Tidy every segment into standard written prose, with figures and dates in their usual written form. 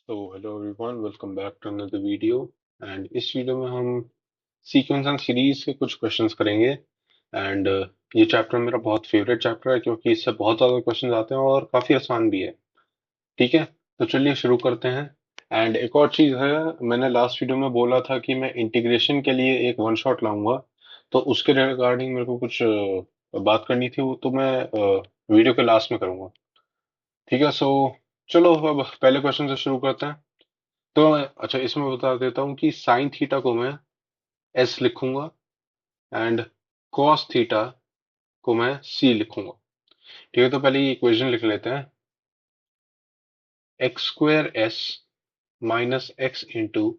तो hello everyone, welcome back to another video. And इस वीडियो में हम सीक्वेंस एंड सीरीज के कुछ क्वेश्चंस करेंगे। एंड ये चैप्टर मेरा बहुत फेवरेट चैप्टर है क्योंकि इससे बहुत ज्यादा क्वेश्चंस आते हैं और काफी आसान भी है। ठीक है, तो चलिए शुरू करते हैं। एंड एक और चीज है, मैंने लास्ट वीडियो में बोला था कि मैं इंटीग्रेशन के लिए एक वन शॉट लाऊंगा, तो उसके रिगार्डिंग मेरे को कुछ बात करनी थी, वो तो मैं वीडियो के लास्ट में करूंगा। ठीक है, सो चलो अब पहले क्वेश्चन से शुरू करते हैं। तो अच्छा, इसमें बता देता हूँ कि साइन थीटा को मैं एस लिखूंगा एंड कॉस थीटा को मैं सी लिखूंगा। ठीक है, तो पहले ये इक्वेशन लिख लेते हैं। X square s minus x into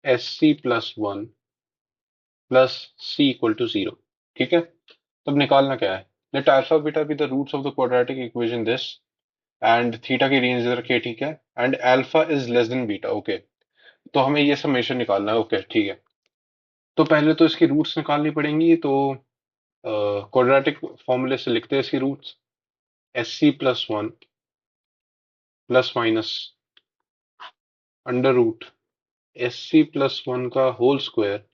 s C plus one plus c equal to zero. ठीक है, तब निकालना क्या है। Let alpha beta be the roots of the quadratic equation this, and theta की रेंज इधर के। ठीक है, and alpha is less than beta. Okay, तो हमें ये समेशन निकालना है। ओके ठीक है, तो पहले तो इसकी रूट्स निकालनी पड़ेंगी। तो क्वाड्रेटिक फॉर्मूले से लिखते हैं इसकी रूट्स। एस सी plus one plus minus under root S सी प्लस वन का whole square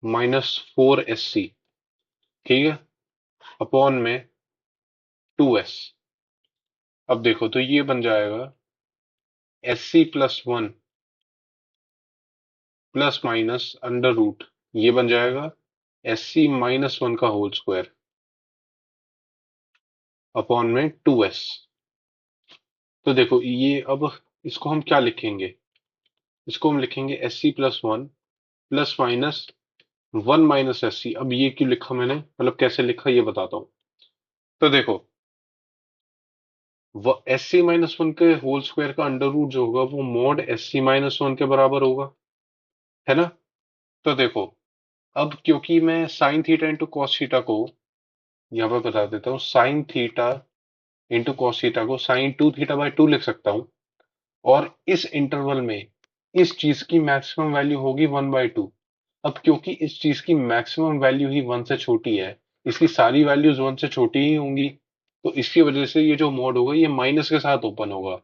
minus four S C. ठीक है, अपॉन में टू एस। अब देखो तो ये बन जाएगा एस सी plus one plus minus under root, ये बन जाएगा एस सी माइनस वन का होल स्क्वायर अपॉन में टू एस। तो देखो ये अब इसको हम क्या लिखेंगे, इसको हम लिखेंगे एस सी plus one plus minus one minus s c. अब ये क्यों लिखा मैंने, मतलब कैसे लिखा ये बताता हूँ। तो देखो, वो एस सी माइनस वन के होल स्क्वायर का अंडर रूट जो होगा वो mod s c minus one के बराबर होगा, है ना। तो देखो, अब क्योंकि मैं sine theta into cos theta को यहाँ पर बता देता हूँ, sine theta into cos theta को sine two theta by two लिख सकता हूँ। और इस इंटरवल में इस चीज की मैक्सिमम वैल्यू होगी वन बाई टू। अब क्योंकि इस चीज की मैक्सिमम वैल्यू ही वन से छोटी है, इसकी सारी वैल्यूज वन से छोटी ही होंगी, तो इसकी वजह से ये जो मॉड होगा ये माइनस के साथ ओपन होगा।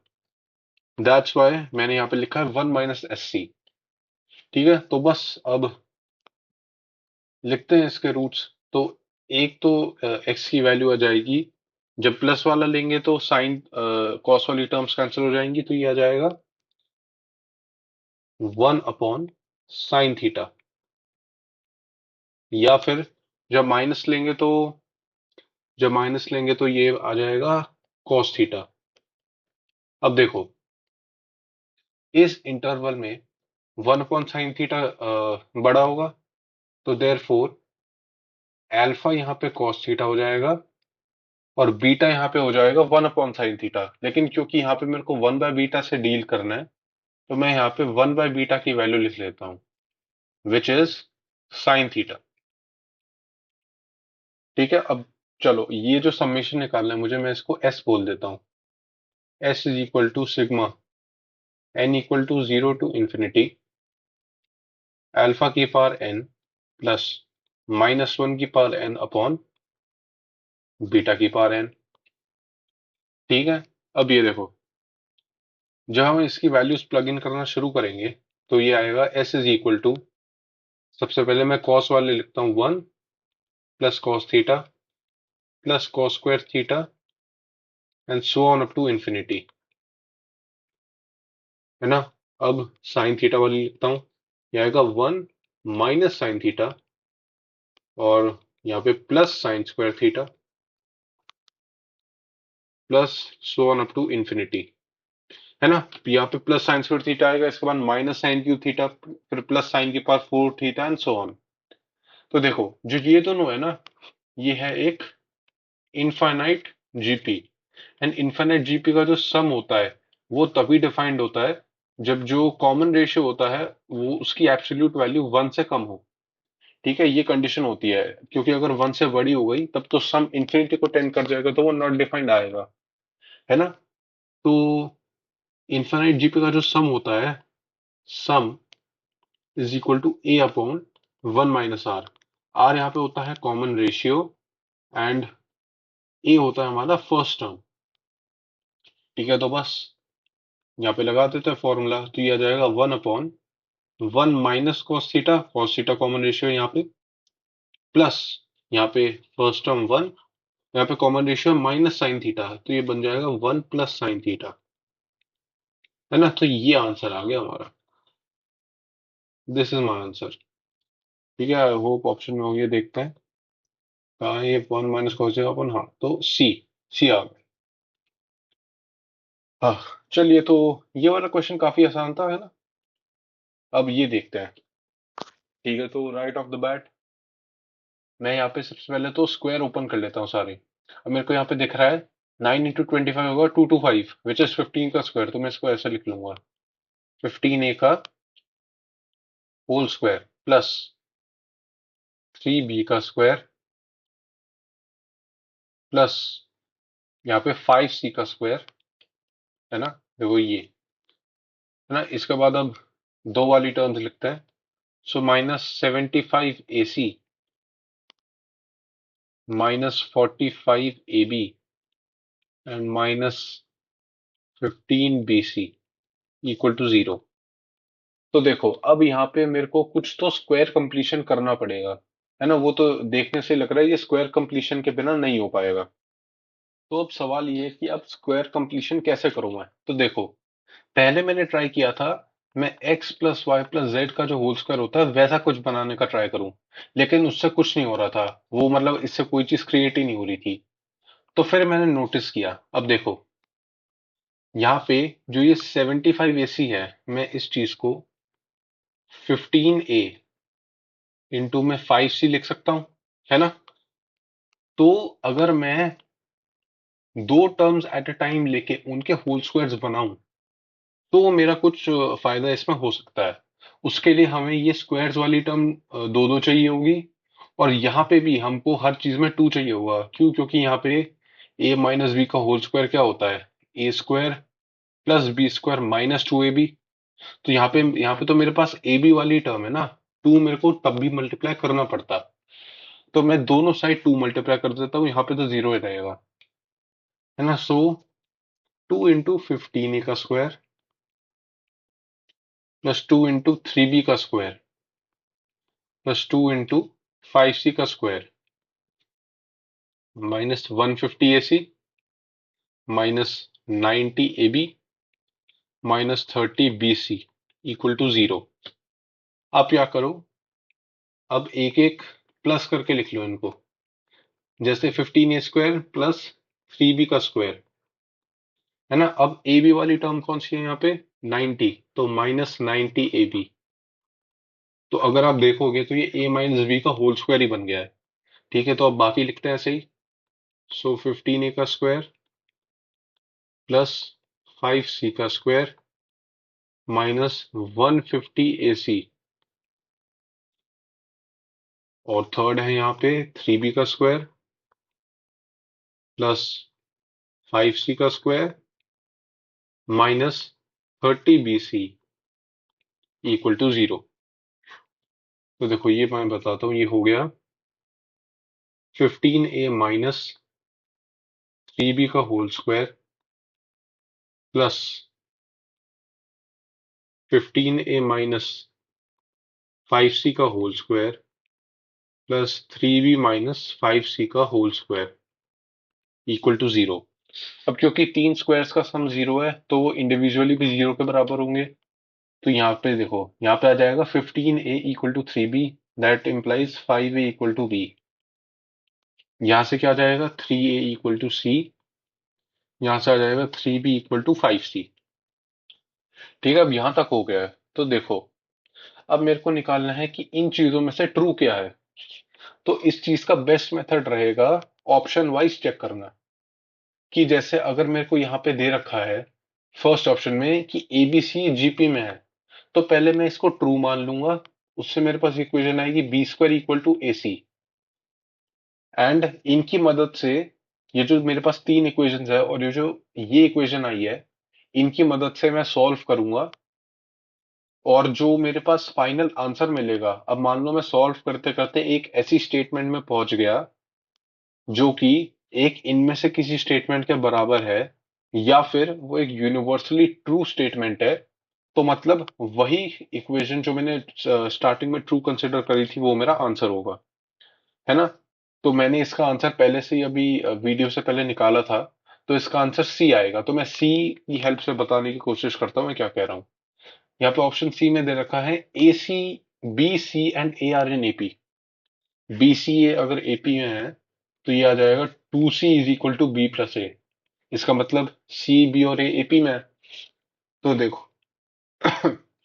दैट्स वाई मैंने यहाँ पे लिखा है वन माइनस एस सी। ठीक है, तो बस अब लिखते हैं इसके रूट्स। तो एक तो एक्स की वैल्यू आ जाएगी, जब प्लस वाला लेंगे तो साइन कॉस वाली टर्म्स कैंसिल हो जाएंगी, तो ये आ जाएगा वन अपॉन साइन थीटा। या फिर जब माइनस लेंगे तो ये आ जाएगा कॉस थीटा। अब देखो, इस इंटरवल में वन अपॉन साइन थीटा बड़ा होगा, तो देयर फोर एल्फा यहाँ पे कॉस थीटा हो जाएगा और बीटा यहाँ पे हो जाएगा वन अपॉन साइन थीटा। लेकिन क्योंकि यहाँ पे मेरे को वन बाय बीटा से डील करना है, तो मैं यहाँ पे वन बाय बीटा की वैल्यू लिख लेता हूँ, विच इज साइन थीटा। ठीक है, अब चलो ये जो समेशन निकालना है मुझे, मैं इसको एस बोल देता हूँ। S is equal to sigma n equal to zero to infinity alpha की power n plus minus one की पावर एन अपॉन बीटा की पावर एन। ठीक है, अब ये देखो, जब हम इसकी वैल्यूज प्लग इन करना शुरू करेंगे तो ये आएगा एस इज इक्वल टू, सबसे पहले मैं कॉस वाले लिखता हूँ one plus cos theta plus cos square theta and so on up to infinity, है ना। अब साइन थीटा वाली लिखता हूँ, ये आएगा वन माइनस साइन थीटा और यहाँ पे plus sine square theta plus so on up to infinity, है ना। यहाँ पे प्लस साइन स्क्वायर थीटा आएगा, इसके बाद माइनस साइन क्यूब थीटा, फिर प्लस साइन की power four theta and so on. तो देखो जो ये दोनों है ना, ये है एक infinite GP. And infinite GP का जो सम होता है वो तभी डिफाइंड होता है जब जो कॉमन रेशियो होता है वो उसकी एब्सोल्यूट वैल्यू वन से कम हो। ठीक है, ये कंडीशन होती है, क्योंकि अगर वन से बड़ी हो गई तब तो सम इंफिनिटी को टेंड कर जाएगा, तो वो नॉट डिफाइंड आएगा, है ना। तो इनफाइनाइट जीपी का जो सम होता है, sum is equal to a upon one minus r. R यहाँ पे होता है कॉमन रेशियो एंड ए होता है हमारा फर्स्ट टर्म। ठीक है, तो बस यहाँ पे लगा देते हैं फॉर्मूला, तो ये आ जाएगा 1/1 minus cos theta common ratio यहाँ पे, प्लस यहाँ पे फर्स्ट टर्म 1, यहाँ पे common ratio minus sine theta, तो ये बन जाएगा 1 + sin थीटा, है ना। तो ये आंसर आ गया हमारा, दिस इज माई आंसर। ठीक है, आई होप ऑप्शन में हो, ये देखते हैं कहाँ है ये 1 - cos थीटा अपन, हाँ तो सी आ गया। हाँ, चलिए तो ये वाला क्वेश्चन काफी आसान था, है ना। अब ये देखते हैं। ठीक है, तो राइट ऑफ द बैट मैं यहाँ पे सबसे पहले तो स्क्वायर ओपन कर लेता हूँ सारे। अब मेरे को यहाँ पे दिख रहा है 9 × 25 होगा 225, विच इज 15 का स्क्वायर, तो मैं इसको ऐसे लिख लूंगा 15a का होल स्क्वायर प्लस 3b का स्क्वायर प्लस यहाँ पे 5c का स्क्वायर, है ना। देखो ये, है ना। इसके बाद अब दो वाली टर्म्स लिखते हैं। So -75ac -45ab and -15bc equal to 0। तो देखो अब यहाँ पे मेरे को कुछ तो स्क्वायर कंप्लीशन करना पड़ेगा, है ना। वो तो देखने से लग रहा है ये स्क्वायर कंप्लीशन के बिना नहीं हो पाएगा। तो अब सवाल ये है कि अब स्क्वायर कंप्लीशन कैसे करूं मैं। तो देखो, पहले मैंने ट्राई किया था, मैं x + y + z का जो होल स्क्वायर होता है वैसा कुछ बनाने का ट्राई करूं, लेकिन उससे कुछ नहीं हो रहा था। वो मतलब इससे कोई चीज क्रिएट ही नहीं हो रही थी। तो फिर मैंने नोटिस किया, अब देखो यहाँ पे जो ये 75ac है, मैं इस चीज को 15a इंटू में 5c लिख सकता हूं, है ना। तो अगर मैं दो टर्म्स एट अ टाइम लेके उनके होल स्क्वायर्स बनाऊं, तो मेरा कुछ फायदा इसमें हो सकता है। उसके लिए हमें ये स्क्वायर्स वाली टर्म दो दो चाहिए होगी, और यहाँ पे भी हमको हर चीज में टू चाहिए होगा। क्यों? क्योंकि यहाँ पे a - b का होल स्क्वायर क्या होता है, a² + b² -2ab। तो यहाँ पे तो मेरे पास ab वाली टर्म है ना, टू मेरे को तब भी मल्टीप्लाई करना पड़ता। तो मैं दोनों साइड टू मल्टीप्लाई कर देता हूँ, यहाँ पे तो जीरो ही रहेगा, है ना। सो 2 × 15a का स्क्वायर प्लस 2 × 3b का स्क्वायर प्लस 2 × 5c का square -150ac -90ab -30bc equal to 0। आप क्या करो, अब एक एक प्लस करके लिख लो इनको। जैसे 15a² प्लस 3b का स्क्वायर, है ना। अब ए बी वाली टर्म कौन सी है यहाँ पे, 90, तो -90ab। तो अगर आप देखोगे तो ये a - b का होल स्क्वायर ही बन गया है। ठीक है, तो अब बाकी लिखते हैं ऐसे ही। सो 15a का स्क्वायर प्लस 5c का स्क्वायर -150ac, और थर्ड है यहाँ पे 3b का स्क्वायर प्लस 5c का स्क्वायर -30bc इक्वल टू 0। तो देखो ये मैं बताता हूँ, ये हो गया 15a - 3b का whole square plus 15a - 5c का whole square plus 3b - 5c का होल स्क्वायर इक्वल टू 0। अब क्योंकि तीन स्क्वायर्स का सम 0 है, तो वो इंडिविजुअली भी 0 के बराबर होंगे। तो यहाँ पे देखो, यहाँ पे आ जाएगा 15a = 3b, that implies 5a = b। यहाँ से क्या आ जाएगा, 3a = c। यहाँ से आ जाएगा 3b = 5c। ठीक है, अब यहाँ तक हो गया है। तो देखो, अब मेरे को निकालना है कि इन चीजों में से ट्रू क्या है। तो इस चीज का बेस्ट मेथड रहेगा ऑप्शन वाइज चेक करना। कि जैसे अगर मेरे को यहाँ पे दे रखा है फर्स्ट ऑप्शन में कि एबीसी जीपी में है, तो पहले मैं इसको ट्रू मान लूंगा। उससे मेरे पास इक्वेशन आएगी b² = ac। एंड इनकी मदद से, ये जो मेरे पास तीन इक्वेशंस है और ये इक्वेशन आई है, इनकी मदद से मैं सॉल्व करूंगा। और जो मेरे पास फाइनल आंसर मिलेगा, अब मान लो मैं सॉल्व करते करते एक ऐसी स्टेटमेंट में पहुंच गया जो कि एक इनमें से किसी स्टेटमेंट के बराबर है, या फिर वो एक यूनिवर्सली ट्रू स्टेटमेंट है, तो मतलब वही इक्वेशन जो मैंने स्टार्टिंग में ट्रू कंसिडर करी थी वो मेरा आंसर होगा, है ना। तो मैंने इसका आंसर पहले से ही अभी वीडियो से पहले निकाला था, तो इसका आंसर सी आएगा। तो मैं सी की हेल्प से बताने की कोशिश करता हूँ मैं क्या कह रहा हूँ। यहाँ पे ऑप्शन सी में दे रखा है A C, B C and A are in AP. B C A अगर एपी में है तो ये आ जाएगा 2C is equal to B plus A. इसका मतलब सी, बी और ए एपी में है। तो देखो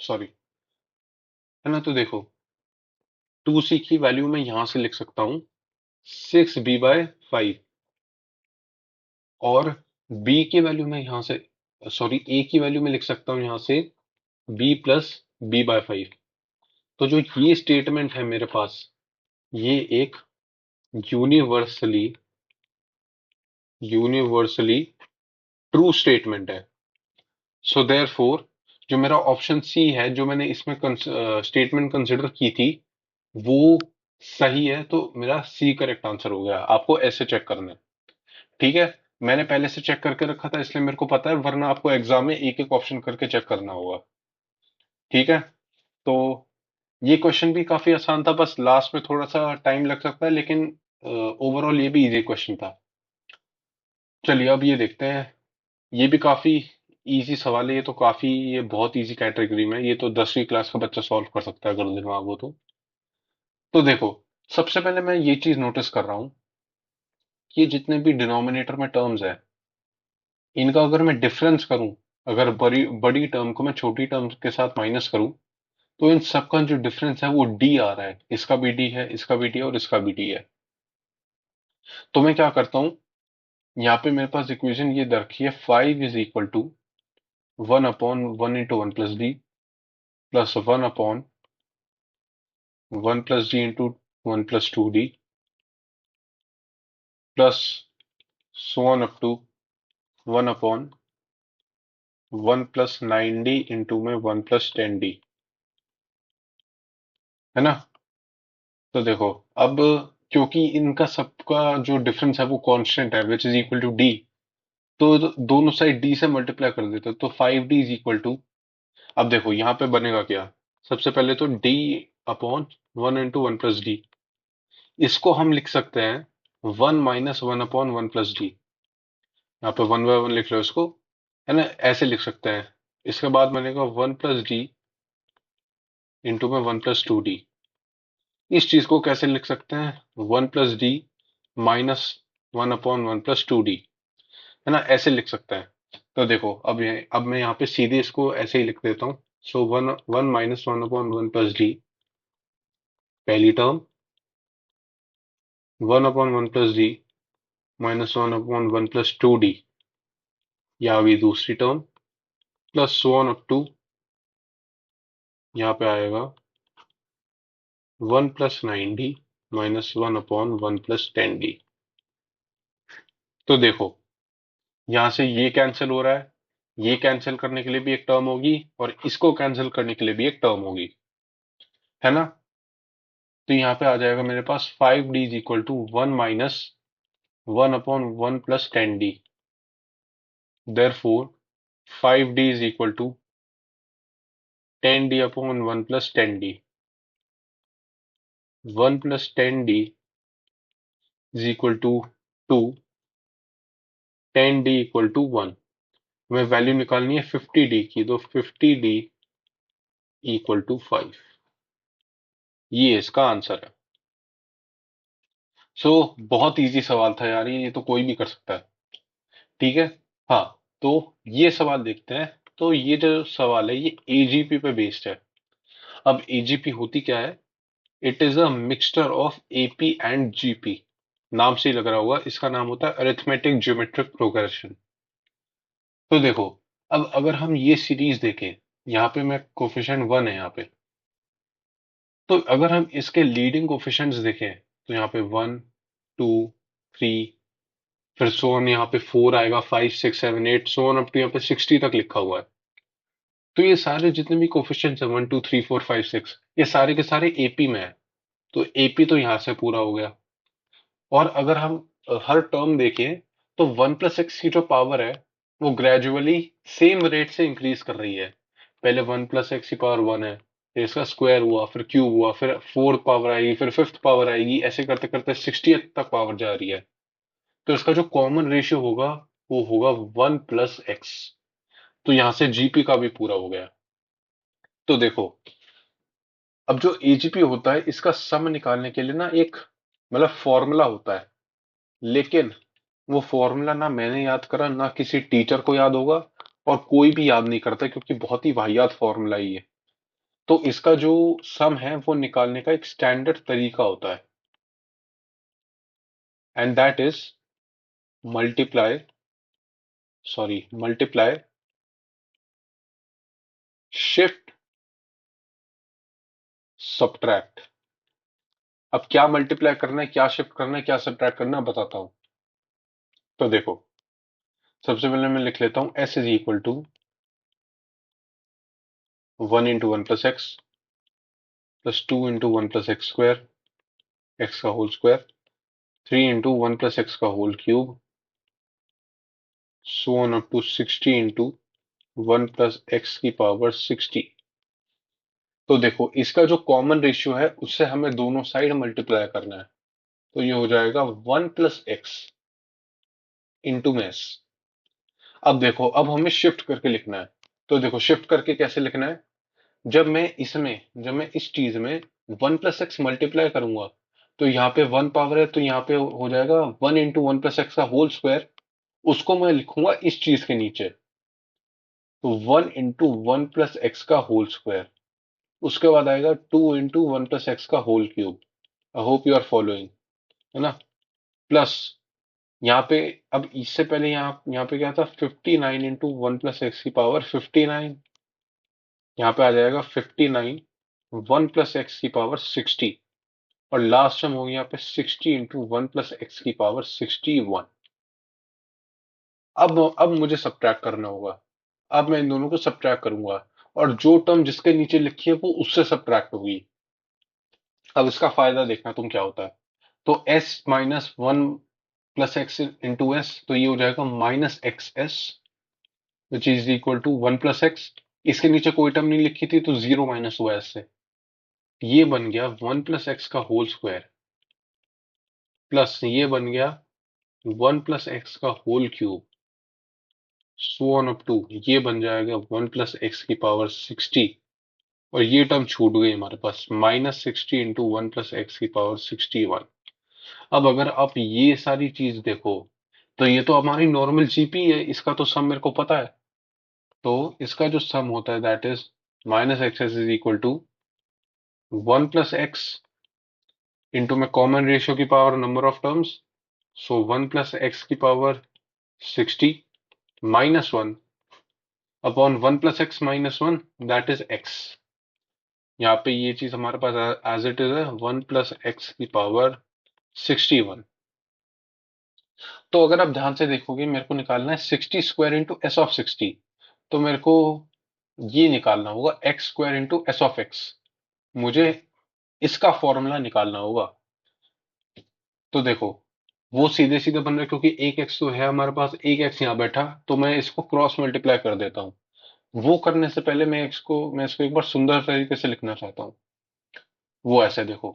सॉरी, है ना। तो देखो 2C की वैल्यू मैं यहां से लिख सकता हूँ 6B/5, और बी की वैल्यू मैं यहां से, सॉरी, ए की वैल्यू मैं लिख सकता हूँ यहां से B+B/5। तो जो ये स्टेटमेंट है मेरे पास, ये एक यूनिवर्सली यूनिवर्सली ट्रू स्टेटमेंट है। सो देयरफॉर जो मेरा ऑप्शन सी है, जो मैंने इसमें स्टेटमेंट कंसिडर की थी, वो सही है। तो मेरा सी करेक्ट आंसर हो गया। आपको ऐसे चेक करना है, ठीक है। मैंने पहले से चेक करके रखा था इसलिए मेरे को पता है, वरना आपको एग्जाम में एक एक ऑप्शन करके चेक करना होगा, ठीक है। तो ये क्वेश्चन भी काफी आसान था, बस लास्ट में थोड़ा सा टाइम लग सकता है, लेकिन ओवरऑल ये भी इजी क्वेश्चन था। चलिए अब ये देखते हैं। ये भी काफी इजी सवाल है, ये बहुत इजी कैटेगरी में है। ये तो 10वीं क्लास का बच्चा सॉल्व कर सकता है अगर दिमाग हो तो देखो, सबसे पहले मैं ये चीज नोटिस कर रहा हूं कि ये जितने भी डिनोमिनेटर में टर्म्स है, इनका अगर मैं डिफरेंस करूं, अगर बड़ी बड़ी टर्म को मैं छोटी टर्म के साथ माइनस करूं, तो इन सबका जो डिफरेंस है वो डी आ रहा है। इसका भी डी है, इसका भी डी है और इसका भी डी है। तो मैं क्या करता हूं, यहाँ पे मेरे पास इक्वेशन ये दे रखी है 5 = 1/(1 × 1 + d plus 1/(1 + d × 1 + 2d plus so on up to 1/(1 + 9d × 1 + 10d)। है ना। तो देखो, अब क्योंकि इनका सबका जो डिफरेंस है वो कांस्टेंट है, which is equal to d, तो दोनों साइड डी से मल्टीप्लाई कर देते हो, तो 5D = अब देखो यहाँ पे बनेगा क्या। सबसे पहले तो D/(1 × 1 + d), इसको हम लिख सकते हैं 1 - 1/(1 + d)। यहाँ पे 1/1 लिख लो इसको, है ना, ऐसे लिख सकते हैं। इसके बाद बनेगा 1 + d × 1 + 2d। इस चीज को कैसे लिख सकते हैं, 1 + d माइनस 1/(1 + 2d), है ना, ऐसे लिख सकते हैं। तो देखो अब मैं यहाँ पे सीधे इसको ऐसे ही लिख देता हूँ। सो 1 - 1/(1 + d) पहली टर्म, 1/(1 + d -1/(1 + 2d) ये आ गई दूसरी term, plus so on up to, यहाँ पे आएगा 1 + 9d -1/(1 + 10d)। तो देखो, यहां से ये कैंसिल हो रहा है, ये कैंसिल करने के लिए भी एक टर्म होगी, और इसको कैंसिल करने के लिए भी एक टर्म होगी, है ना। तो यहाँ पे आ जाएगा मेरे पास 5D = 1 - 1/(1 + 10d)। Therefore 5D = 10d/(1 + 10d)। 1 + 10d = 2, 10d = 1। हमें वैल्यू निकालनी है 50D की, तो 50D = 5। ये इसका आंसर है। सो बहुत इजी सवाल था यार, ये तो कोई भी कर सकता है, ठीक है। हाँ, तो ये सवाल देखते हैं। तो ये जो सवाल है ये एजीपी पे बेस्ड है। अब एजीपी होती क्या है, it is a mixture of AP and GP. नाम से ही लग रहा होगा, इसका नाम होता है अरिथमेटिक ज्योमेट्रिक प्रोग्रेशन। तो देखो, अब अगर हम ये सीरीज देखें, यहाँ पे मैं कोफिशिएंट 1 है यहाँ पे, तो अगर हम इसके लीडिंग कोफिशिएंट्स देखें, तो यहाँ पे 1 2 3, फिर सोन यहाँ पे 4 आएगा, 5 6 7 8, सोन अप टू यहाँ पे 60 तक लिखा हुआ है। तो ये सारे जितने भी कोफिशिएंट्स हैं, 1 2 3 4 5 6, ये सारे के सारे एपी में है। तो एपी तो यहाँ से पूरा हो गया। और अगर हम हर टर्म देखें, तो 1 + x की जो पावर है वो ग्रेजुअली सेम रेट से इंक्रीज कर रही है। पहले 1 + x⁴ है, फिर इसका स्क्वायर हुआ, फिर क्यूब हुआ, फिर फोर्थ पावर आएगी, फिर फिफ्थ पावर आएगी, ऐसे करते करते 60th तक पावर जा रही है। तो इसका जो कॉमन रेशियो होगा वो होगा 1 + x। तो यहां से जीपी का भी पूरा हो गया। तो देखो, अब जो एजीपी होता है इसका सम निकालने के लिए ना एक मतलब फॉर्मूला होता है, लेकिन वो फॉर्मूला ना मैंने याद करा ना किसी टीचर को याद होगा, और कोई भी याद नहीं करता क्योंकि बहुत ही वाहियात फॉर्मूला ही है। तो इसका जो सम है वो निकालने का एक स्टैंडर्ड तरीका होता है, and that is multiply multiply shift subtract. अब क्या मल्टीप्लाई करना है, क्या शिफ्ट करना है, क्या सब्ट्रैक्ट करना है, बताता हूं। तो देखो, सबसे पहले मैं लिख लेता हूं S = 1 × 1 + x +2 × 1 + x², x का होल स्क्वायर, 3 × 1 + x का whole cube, so on up to 60 × 1 + x⁴ 60। तो देखो, इसका जो कॉमन रेशियो है उससे हमें दोनों साइड मल्टीप्लाई करना है। तो ये हो जाएगा 1 + x इंटू में s। अब देखो, अब हमें शिफ्ट करके लिखना है। तो देखो, शिफ्ट करके कैसे लिखना है, जब मैं इस चीज में 1 + x मल्टीप्लाई करूंगा, तो यहाँ पे 1 पावर है, तो यहाँ पे हो जाएगा 1 × 1 + x का होल स्क्वायर। उसको मैं लिखूंगा इस चीज के नीचे, तो 1 × 1 + x का होल स्क्वायर। उसके बाद आएगा 2 × 1 + x का whole cube. I hope you are following, है ना। प्लस यहाँ पे, अब इससे पहले यहाँ पे क्या था, 59 × 1 + x⁴ 59। यहाँ पे आ जाएगा 59 1 + x⁴ 60। और लास्ट टर्म होगी यहाँ पे 60 × 1 + x⁴ 61। अब मुझे सब्ट्रैक्ट करना होगा। अब मैं इन दोनों को सब्ट्रैक्ट करूंगा, और जो टर्म जिसके नीचे लिखी है वो उससे सब्ट्रैक्ट होगी। अब इसका फायदा देखना तुम क्या होता है। तो s - 1 + x इंटू s, तो ये हो जाएगा -xs which is equal to 1 + x। इसके नीचे कोई टर्म नहीं लिखी थी तो जीरो माइनस हुआ इससे। ये बन गया 1 + x का होल स्क्वायर, प्लस ये बन गया 1 + x का whole cube, so on up to ये बन जाएगा 1 + x⁴ 60। और ये टर्म छूट गई हमारे पास, -60 × 1 + x⁴ 61। अब अगर आप ये सारी चीज देखो, तो ये तो हमारी नॉर्मल जीपी है, इसका तो सम मेरे को पता है। तो इसका जो सम होता है that is -xs is equal to 1 + x into में कॉमन रेशियो की power number of terms, so 1 + x⁴ 60 -1 upon 1 + x - 1, that is x। यहाँ पे ये चीज हमारे पास एज इट इज है 1 + x⁴ 61। तो अगर आप ध्यान से देखोगे, मेरे को निकालना है 60² इंटू s/60। तो मेरे को ये निकालना होगा x² इंटू s/x। मुझे इसका फॉर्मूला निकालना होगा। तो देखो, वो सीधे सीधे बन रहा है क्योंकि एक x तो है हमारे पास, एक x यहाँ बैठा, तो मैं इसको क्रॉस मल्टीप्लाई कर देता हूँ। वो करने से पहले मैं इसको एक बार सुंदर तरीके से लिखना चाहता हूँ। वो ऐसे देखो,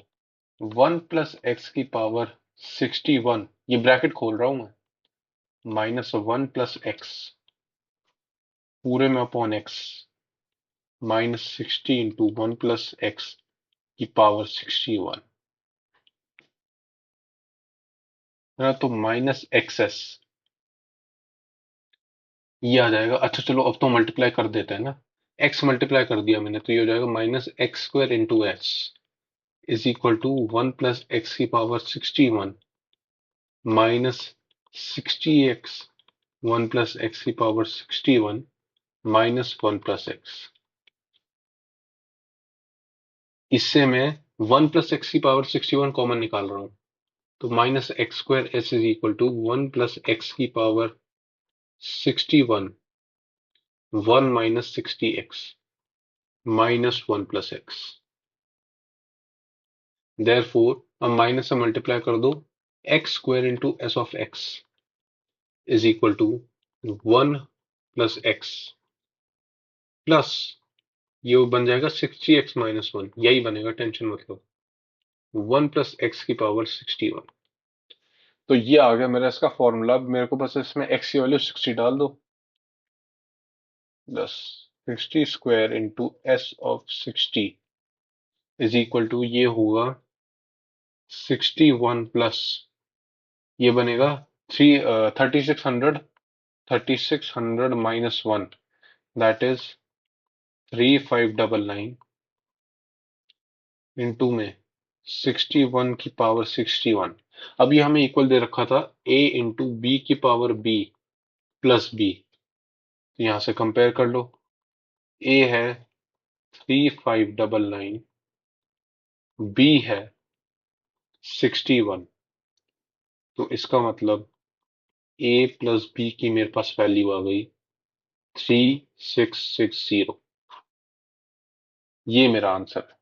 1 + x⁴ 61, ये ब्रैकेट खोल रहा हूं मैं, -1 + x पूरे में अपॉन x, -60 इंटू 1 + x⁴ 61, है ना। तो -xs ये आ जाएगा। अच्छा चलो, अब तो मल्टीप्लाई कर देते हैं ना। x मल्टीप्लाई कर दिया मैंने, तो ये हो जाएगा -x² into s is equal to 1 + x⁴ 61 -60x 1 + x⁴ 61 -1 + x। इससे मैं 1 + x⁴ 61 कॉमन निकाल रहा हूं। तो -x² s is equal to 1 + x⁴ 61 1 - 60x -1 + x। Therefore अब माइनस से मल्टीप्लाई कर दो, x² into s of x is equal to 1 plus x plus ये बन जाएगा 60x-1, यही बनेगा, टेंशन मत लो। 1 प्लस एक्स की पावर 61। तो ये आ गया मेरा इसका फॉर्मूला। अब मेरे को बस इसमें एक्स की वैल्यू 60 डाल दो। Plus 60 square into s of 60 is equal to, ये होगा 61 प्लस ये बनेगा 3600। 3600 माइनस 1, दैट इज 3599 इंटू में 61 की पावर 61। अब ये हमें इक्वल दे रखा था a इंटू बी की पावर b प्लस b। तो यहां से कंपेयर कर लो। a है 3599, b है 61। तो इसका मतलब a प्लस b की मेरे पास वैल्यू आ गई 3660। ये मेरा आंसर है।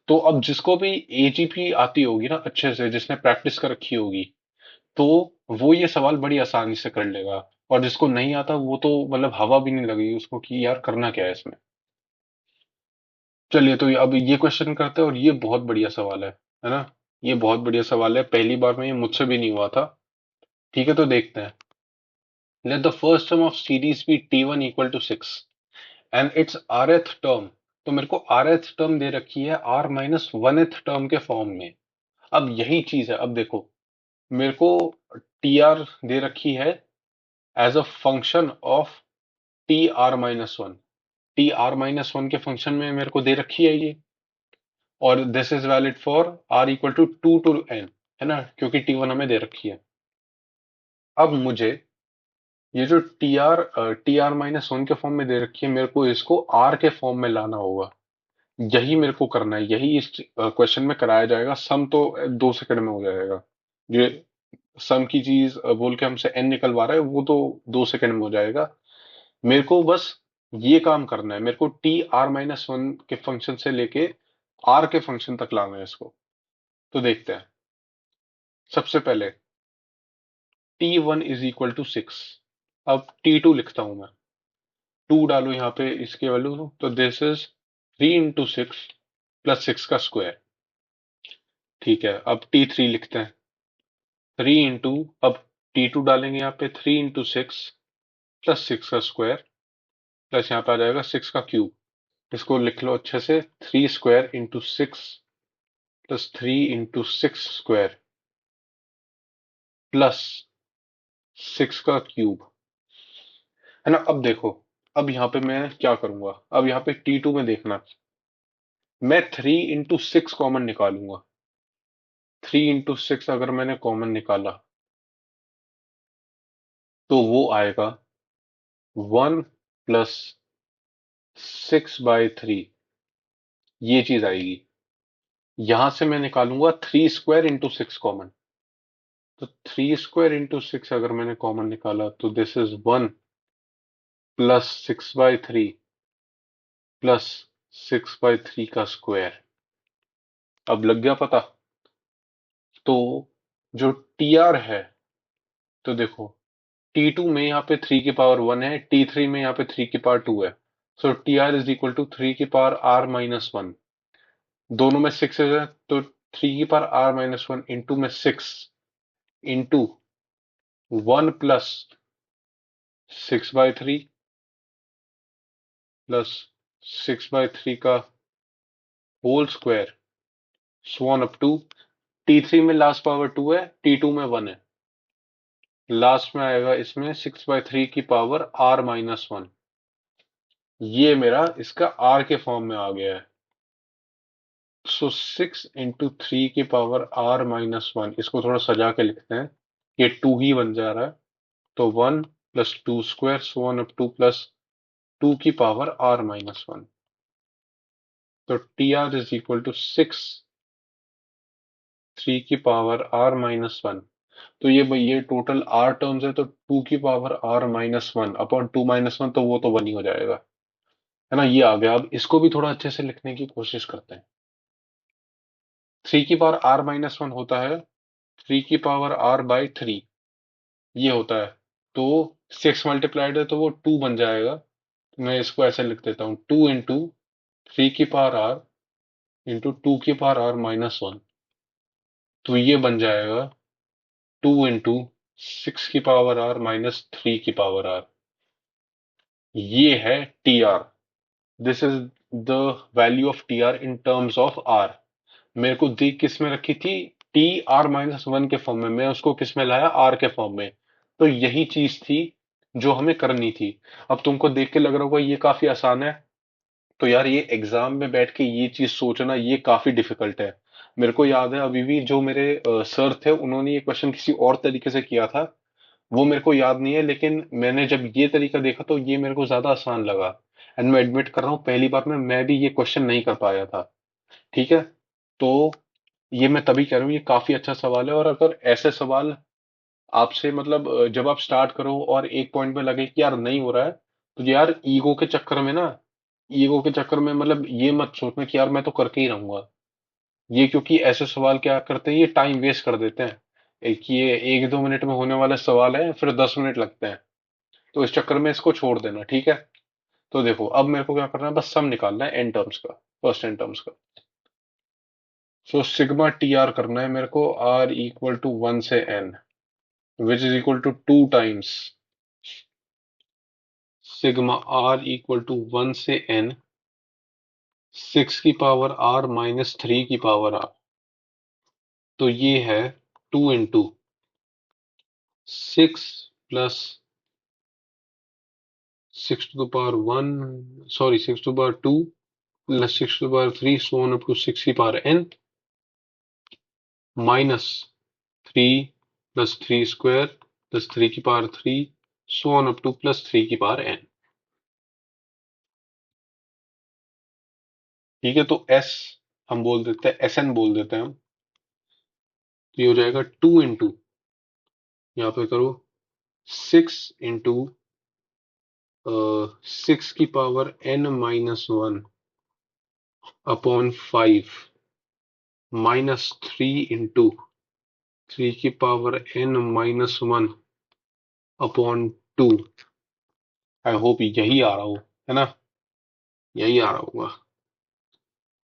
तो अब जिसको भी एजीपी आती होगी ना अच्छे से, जिसने प्रैक्टिस कर रखी होगी, तो वो ये सवाल बड़ी आसानी से कर लेगा। और जिसको नहीं आता वो तो मतलब हवा भी नहीं लगेगी उसको कि यार करना क्या है इसमें। चलिए, तो अब ये क्वेश्चन करते हैं, और ये बहुत बढ़िया सवाल है ना। ये बहुत बढ़िया सवाल है, पहली बार में ये मुझसे भी नहीं हुआ था। ठीक है, तो देखते हैं। Let the first term of series be t1 equal to 6 and its rth term. तो मेरे को rth टर्म दे रखी है r माइनस 1th टर्म के फॉर्म में। अब यही चीज है। अब देखो, मेरे को tr दे रखी है as a function of tr-1। tr-1 के फंक्शन में मेरे को दे रखी है ये। और this is valid for r equal to 2 to n, है ना, क्योंकि t1 हमें दे रखी है। अब मुझे ये जो tr-1 के फॉर्म में दे रखी है, मेरे को इसको r के फॉर्म में लाना होगा। यही मेरे को करना है, यही इस क्वेश्चन में कराया जाएगा। सम तो 2 सेकंड में हो जाएगा। ये सम की चीज बोल के हमसे n निकलवा रहा है, वो तो 2 सेकंड में हो जाएगा। मेरे को बस ये काम करना है। मेरे को tr-1 के फंक्शन से लेके r के फंक्शन तक लाना है इसको। तो देखते हैं। सबसे पहले t1 इज इक्वल टू 6। अब t2 लिखता हूं मैं। 2 डालो यहाँ पे इसके वैल्यू, तो दिस इज 3 इंटू 6 प्लस 6 का स्क्वायर। ठीक है, अब t3 लिखते हैं। 3 इंटू, अब t2 डालेंगे यहाँ पे, 3 इंटू 6 प्लस 6 का स्क्वायर, प्लस यहाँ पे आ जाएगा 6 का क्यूब। इसको लिख लो अच्छे से, 3 square into 6 plus 3 into 6 square plus 6 का क्यूब, है ना। अब देखो, अब यहाँ पे मैं क्या करूंगा। अब यहाँ पे t2 में देखना, मैं 3 इंटू 6 कॉमन निकालूंगा। 3 इंटू 6 अगर मैंने कॉमन निकाला, तो वो आएगा 1 प्लस 6/3। ये चीज आएगी। यहां से मैं निकालूंगा 3 स्क्वायर इंटू 6 कॉमन। तो 3 स्क्वायर इंटू 6 अगर मैंने कॉमन निकाला, तो दिस इज 1 प्लस 6/3 प्लस 6/3 का स्क्वायर। अब लग गया पता। तो जो टीआर है, तो देखो, T2 में यहाँ पे 3 की पावर 1 है, T3 में यहाँ पे 3 की पावर 2 है। सो TR इज इक्वल टू 3 की पावर R-1। दोनों में 6 है, तो 3 की पावर R-1 इंटू में 6 इंटू 1 प्लस 6/3 प्लस 6/3 का whole square, so on up to T3 में लास्ट पावर 2 है, T2 में 1 है। लास्ट में आएगा इसमें 6/3 की पावर R-1। ये मेरा इसका R के फॉर्म में आ गया है। सो 6 इंटू 3 की पावर R-1, इसको थोड़ा सजा के लिखते हैं। ये 2 ही बन जा रहा है। तो 1 plus 2 square, so one up 2 plus 2 की पावर R-1। तो TR इज इक्वल टू 6 3 की पावर R-1। तो ये टोटल R टर्म्स है, तो 2 की पावर R-1 अपॉन 2 - 1, तो वो तो 1 ही हो जाएगा, है ना। ये आ गया। अब इसको भी थोड़ा अच्छे से लिखने की कोशिश करते हैं। 3 की पावर R-1 होता है 3 की पावर R/3, ये होता है। तो 6 मल्टीप्लाइड है तो वो 2 बन जाएगा। मैं इसको ऐसे लिख देता हूँ, 2 into 3 की पावर r इंटू 2 की पावर r-1। तो ये बन जाएगा 2 into 6 की पावर r-3 की पावर r। ये है t r. This is the value of t r in terms of r. मेरे को दी किस में रखी थी? टी r-1 के फॉर्म में। मैं उसको किस में लाया? आर के फॉर्म में। तो यही चीज थी जो हमें करनी थी। अब तुमको देख के लग रहा होगा ये काफी आसान है। तो यार ये एग्जाम में बैठ के ये चीज सोचना ये काफी डिफिकल्ट है। मेरे को याद है अभी भी, जो मेरे सर थे उन्होंने ये क्वेश्चन किसी और तरीके से किया था। वो मेरे को याद नहीं है, लेकिन मैंने जब ये तरीका देखा तो ये मेरे को ज्यादा आसान लगा। एंड मैं एडमिट कर रहा हूँ, पहली बार में मैं भी ये क्वेश्चन नहीं कर पाया था। ठीक है। तो ये मैं तभी कह रहा हूँ ये काफी अच्छा सवाल है। और अगर ऐसे सवाल आपसे मतलब जब आप स्टार्ट करो और एक पॉइंट पे लगे कि यार नहीं हो रहा है, तो यार ईगो के चक्कर में ना, ईगो के चक्कर में मतलब ये मत सोचना कि यार मैं तो करके ही रहूंगा। ये क्योंकि ऐसे सवाल क्या करते हैं, ये टाइम वेस्ट कर देते हैं। एक ये 1-2 मिनट में होने वाला सवाल है, फिर 10 मिनट लगते हैं। तो इस चक्कर में इसको छोड़ देना, ठीक है। तो देखो अब मेरे को क्या करना है, बस सम निकालना है एन टर्म्स का, फर्स्ट एन टर्म्स का। सो सिग्मा टी आर करना है मेरे को, r = 1 से n, which is equal to 2 times sigma r = 1 से n 6 की पावर r-3 की पावर r। तो ये है 2 into 6 + 6 to the power 1, sorry 6 to the power 2 plus 6 to the power 3 so on up to 6 की power n minus 3 plus 3 square plus 3 की power 3 so on up to plus 3 की power n। ठीक है। तो s हम बोल देते हैं, sn बोल देते हैं हम। तो ये हो जाएगा 2 into, यहाँ पे करो 6 into 6 की power n-1 upon 5 minus 3 into 3 की power n-1 upon 2। I hope यही आ रहा हो, है ना? यही आ रहा होगा।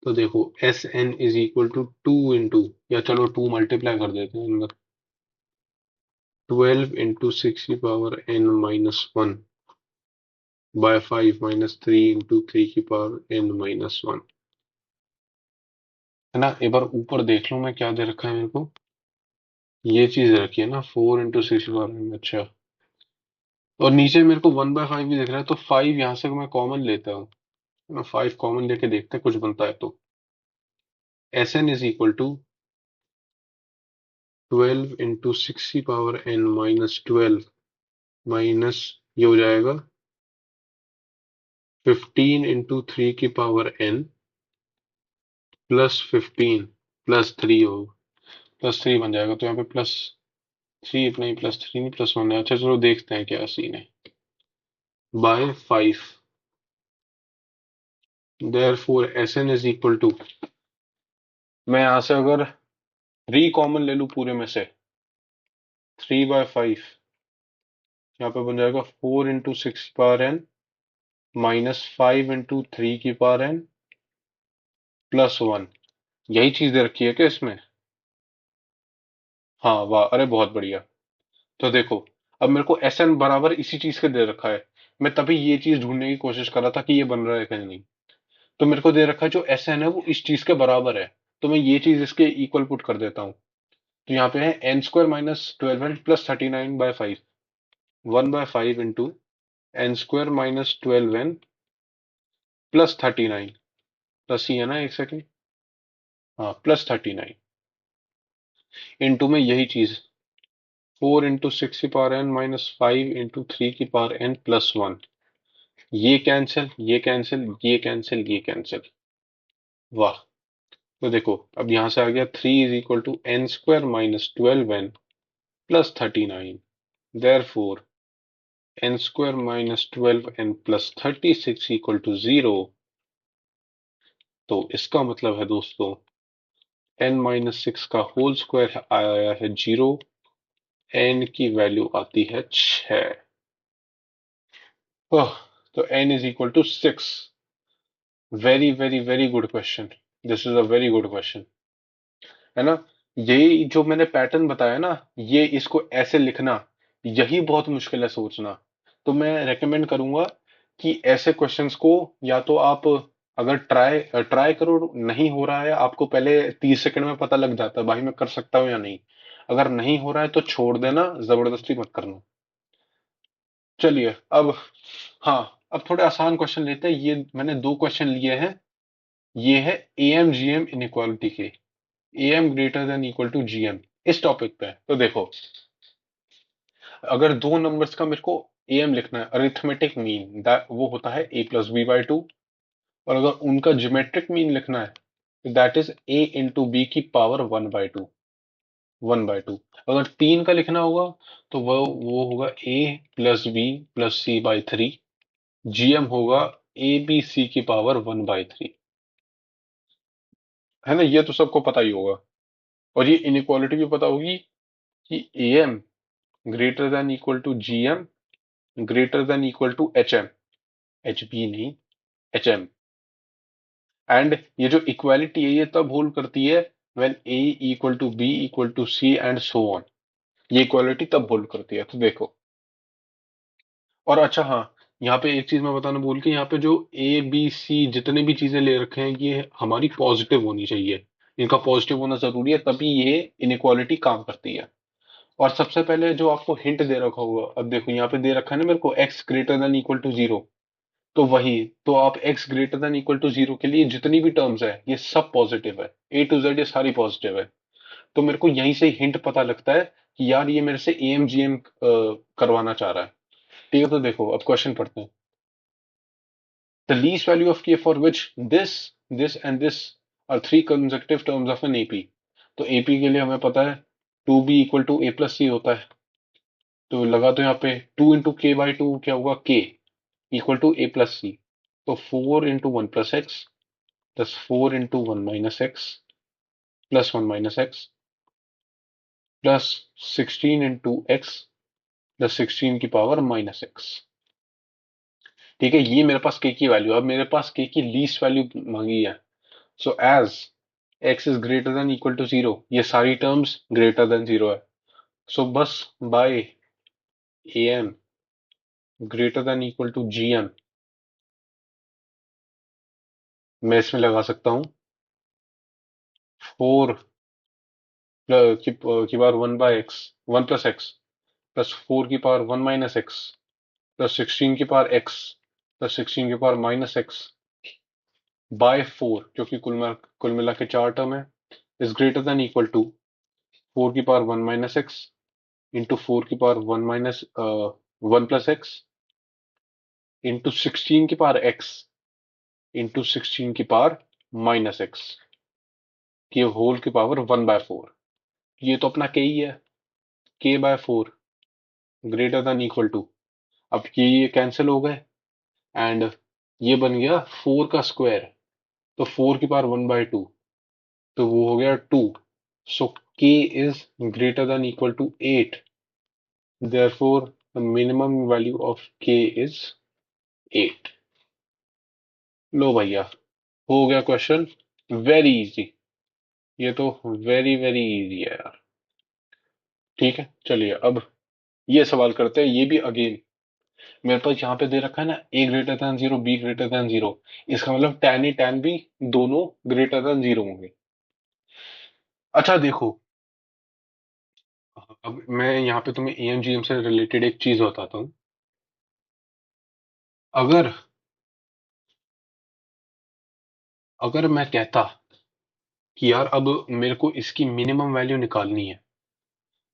तो देखो s n is equal to 2 into, या चलो 2 मल्टीप्लाई कर देते हैं अंदर, 12 into 6 की power n-1 bye 5 minus 3 into 3 की पावर n-1। है ना? एक बार ऊपर देख लो मैं क्या दे रखा है मेरे को। ये चीज रखी है ना, 4 into 6 की पावर n। अच्छा। और नीचे मेरे को 1/5 भी दिख रहा है, तो 5 यहां से मैं कॉमन लेता हूँ। ना 5 कॉमन लेके देखते हैं कुछ बनता है तो। S n is equal to 12 into 6 की पावर n-12 माइनस, ये हो जाएगा 15 into 3 की पावर n +15 +3 हो, +3 बन जाएगा। तो यहाँ पे +3, नहीं +3 नहीं +1 है। अच्छा चलो देखते हैं क्या सीन है। By 5, therefore s n is equal to, मैं यहां से अगर 3 कॉमन ले लूं पूरे में से, 3/5, यहाँ पे बन जाएगा 4 into 6 की पावर n माइनस 5 into 3 की पावर n +1। यही चीज दे रखी है क्या इसमें? हाँ वाह, अरे बहुत बढ़िया। तो देखो अब मेरे को एस एन बराबर इसी चीज के दे रखा है। मैं तभी ये चीज ढूंढने की कोशिश कर रहा था कि ये बन रहा है कि नहीं। तो मेरे को दे रखा है जो एस एन है वो इस चीज के बराबर है। तो मैं ये चीज इसके इक्वल पुट कर देता हूँ। तो यहाँ पे है n² - 12n + 39/5, 1/5 into n² - 12n + 39, plus ही है ना, एक सेकेंड, हाँ +39 इंटू में यही चीज 4 into 6 की पावर n माइनस 5 into 3 की पावर n +1। ये कैंसिल, ये कैंसिल, ये कैंसिल, ये कैंसिल। वाह। तो देखो अब यहां से आ गया 3 = n² - 12n +39, therefore n² - 12n +36 = 0। तो इसका मतलब है दोस्तों n-6 का होल स्क्वायर आया है 0, n की वैल्यू आती है 6। ओह, तो n is equal to 6। Very very very good question. This is a very good question, है ना। यही जो मैंने पैटर्न बताया ना, ये इसको ऐसे लिखना, यही बहुत मुश्किल है सोचना। तो मैं रेकमेंड करूंगा कि ऐसे क्वेश्चंस को या तो आप, अगर ट्राई ट्राई करो, नहीं हो रहा है आपको, पहले 30 सेकंड में पता लग जाता है भाई मैं कर सकता हूँ या नहीं। अगर नहीं हो रहा है तो छोड़ देना, जबरदस्ती मत करना। चलिए अब, हाँ, अब थोड़े आसान क्वेश्चन लेते हैं। ये मैंने दो क्वेश्चन लिए हैं। ये है एम जी एम इनइक्वालिटी के, M greater than equal to GM, इस टॉपिक पे। तो देखो, अगर दो नंबर्स का मेरे को एम लिखना है, अरिथमेटिक मीन, वो होता है a plus B by two. और अगर उनका ज्योमेट्रिक मीन लिखना है, तो that is a into B की पावर 1/2, 1/2। अगर तीन का लिखना होगा, तो वो होगा a plus B plus C by three. GM होगा ए बी सी की पावर 1/3, है ना। ये तो सबको पता ही होगा। और ये इनइक्वालिटी भी पता होगी कि M greater than equal to GM greater than equal to H M, H B नहीं, एच एम। एंड ये जो इक्वालिटी है, ये तब होल्ड करती है when A equal to B equal to C and so on. ये इक्वालिटी तब होल्ड करती है। तो देखो, और अच्छा हाँ, यहाँ पे एक चीज मैं बताना भूल के, यहाँ पे जो ए बी सी जितने भी चीजें ले रखे हैं, ये हमारी पॉजिटिव होनी चाहिए। इनका पॉजिटिव होना जरूरी है, तभी ये इनइक्वालिटी काम करती है। और सबसे पहले जो आपको हिंट दे रखा होगा, अब देखो यहाँ पे दे रखा है ना मेरे को, X greater than equal to zero. तो वही, तो आप x greater than equal to zero के लिए जितनी भी टर्म्स है, ये सब पॉजिटिव है, ए टू जेड ये सारी पॉजिटिव है। तो मेरे को यहीं से हिंट पता लगता है कि यार ये मेरे से एम जी एम करवाना चाह रहा है। ठीक है, तो देखो अब क्वेश्चन पढ़ते हैं। The least value of K for which this and this are three consecutive terms of an AP. तो एपी के लिए हमें पता है 2b equal to a plus C होता है। तो लगा, तो यहाँ पे 2 इंटू k बाई 2 क्या होगा, k equal to a plus C. तो 4 into 1 plus x, plus 4 into 1 minus X, plus 1 minus X, plus 16 into X, plus 16 की पावर -एक्स। ठीक है, ये मेरे पास के की वैल्यू। अब मेरे पास के की लीस्ट वैल्यू मांगी है। So as X is greater than equal to zero, ये सारी टर्म्स ग्रेटर देन जीरो है। सो बस by A M greater than equal to G M, मैं इसमें लगा सकता हूँ 4 की power 1/x, 1 plus x, plus 4 की पावर 1 माइनस एक्स, प्लस 16 की पावर एक्स, प्लस 16 की पावर -एक्स, बाय 4, क्योंकि कुल मिला के चार टर्म है, is greater than equal to 4 की पावर 1 माइनस एक्स इंटू 4 की पावर 1 प्लस एक्स इंटू 16 की पावर एक्स इंटू 16 की पावर -एक्स की होल की पावर 1/4। ये तो अपना के ही है, k/4 greater than equal to, अब ये कैंसिल हो गए, एंड ये बन गया 4 का स्क्वायर। तो 4 की पावर 1/2, तो वो हो गया 2। So k is greater than equal to 8, therefore the minimum value of k is 8। लो भैया, हो गया क्वेश्चन, वेरी इजी। ये तो वेरी वेरी इजी है यार। ठीक है, चलिए अब ये सवाल करते हैं, ये भी अगेन मेरे पास यहाँ पे दे रखा है ना, A greater than zero, B greater than zero. इसका मतलब tan ही tan भी दोनों ग्रेटर देन जीरो होंगे। अच्छा देखो, अब मैं यहाँ पे तुम्हें एएमजीएम से रिलेटेड एक चीज बताता हूँ। अगर अगर मैं कहता कि यार अब मेरे को इसकी मिनिमम वैल्यू निकालनी है,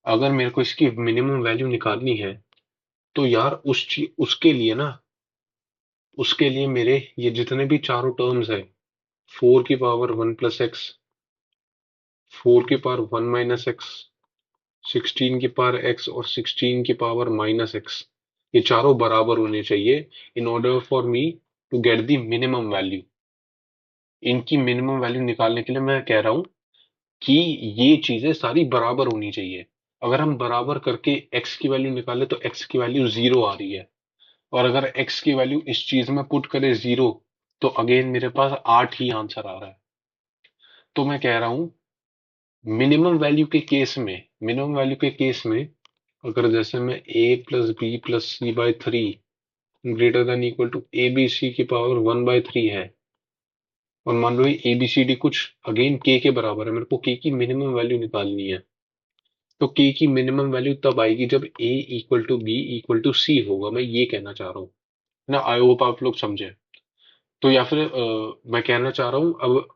अगर मेरे को इसकी मिनिमम वैल्यू निकालनी है, तो यार उसके लिए ना, उसके लिए मेरे ये जितने भी चारों टर्म्स है, 4 की पावर 1 प्लस एक्स, 4 की पावर 1 माइनस एक्स, 16 की पावर एक्स और 16 की पावर -एक्स, ये चारों बराबर होने चाहिए in order for me to get the minimum value. इनकी मिनिमम वैल्यू निकालने के लिए मैं कह रहा हूं कि ये चीजें सारी बराबर होनी चाहिए। अगर हम बराबर करके एक्स की वैल्यू निकाले, तो एक्स की वैल्यू जीरो आ रही है। और अगर x की वैल्यू इस चीज में पुट करे 0, तो अगेन मेरे पास 8 ही आंसर आ रहा है। तो मैं कह रहा हूं मिनिमम वैल्यू के केस में अगर जैसे मैं a+b+c/3 greater than equal to abc⁻1/3 है, और मान लो ये abcd कुछ अगेन k के बराबर है, मेरे को k की मिनिमम वैल्यू निकालनी है। तो k की मिनिमम वैल्यू तब आएगी जब a equal to b equal to c होगा, मैं ये कहना चाह रहा हूँ ना। आई होप आप लोग समझे। तो या फिर मैं कहना चाह रहा हूँ अब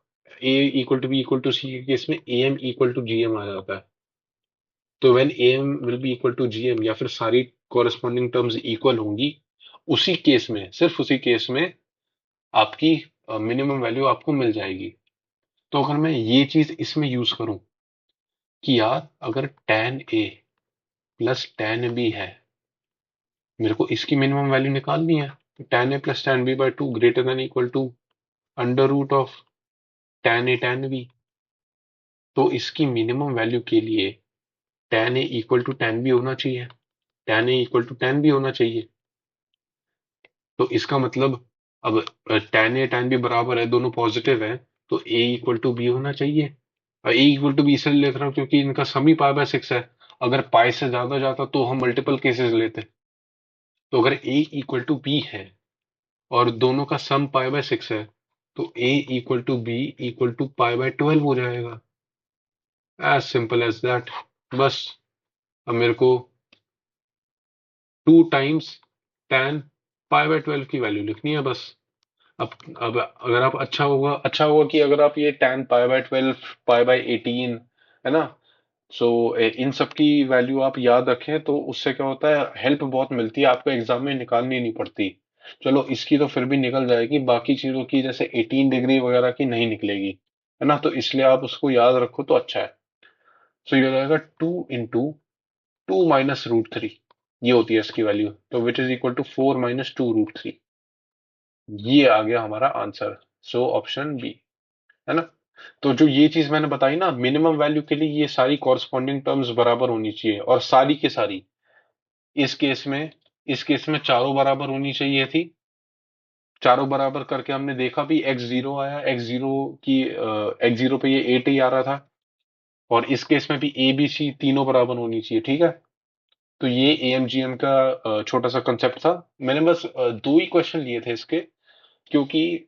a equal to b equal to c के केस में am इक्वल टू gm आ जाता है। तो when am will be equal to gm या फिर सारी कॉरेस्पॉन्डिंग टर्म्स इक्वल होंगी, उसी केस में, सिर्फ उसी केस में आपकी मिनिमम वैल्यू आपको मिल जाएगी। तो अगर मैं ये चीज इसमें यूज करूं कि यार अगर tan a plus tan b है, मेरे को इसकी मिनिमम वैल्यू निकालनी है, तो tan a plus tan b/2 greater than equal to under root of tan a tan b। तो इसकी मिनिमम वैल्यू के लिए tan a equal to tan b होना चाहिए, tan a equal to tan b होना चाहिए। तो इसका मतलब अब tan a tan b बराबर है, दोनों पॉजिटिव है, तो a इक्वल टू b होना चाहिए। और a इक्वल टू b इसलिए लिख रहा हूँ क्योंकि इनका सम ही π/6 है। अगर पाई से ज्यादा जाता तो हम मल्टीपल केसेस लेते। तो अगर a इक्वल टू b है और दोनों का सम π/6 है, तो a equal to b equal to π/12 हो जाएगा। As simple as that. बस अब मेरे को 2 टाइम्स tan π/12 की वैल्यू लिखनी है बस। अब अगर आप अच्छा होगा कि अगर आप ये tan π/12 π/18 है ना, सो इन सब की वैल्यू आप याद रखें, तो उससे क्या होता है, हेल्प बहुत मिलती है आपको, एग्जाम में निकालनी नहीं पड़ती। चलो इसकी तो फिर भी निकल जाएगी, बाकी चीजों की जैसे 18 डिग्री वगैरह की नहीं निकलेगी, है ना। तो इसलिए आप उसको याद रखो तो अच्छा है। सो ये हो जाएगा 2 × 2 - √3, ये होती है इसकी वैल्यू, तो विच इज इक्वल टू 4 - 2 √3। ये आ गया हमारा आंसर। सो ऑप्शन बी, है ना। तो जो ये चीज मैंने बताई ना, मिनिमम वैल्यू के लिए ये सारी कॉरस्पॉन्डिंग टर्म्स बराबर होनी चाहिए, और सारी की सारी इस केस में इस केस में चारों बराबर होनी चाहिए थी। चारों बराबर करके हमने देखा भी, x0 आया, x0 पे ये 8 ही आ रहा था। और इस केस में भी ए बी सी तीनों बराबर होनी चाहिए, ठीक है। तो ये एएमजीएम का छोटा सा कंसेप्ट था। मैंने बस दो ही क्वेश्चन लिए थे इसके, क्योंकि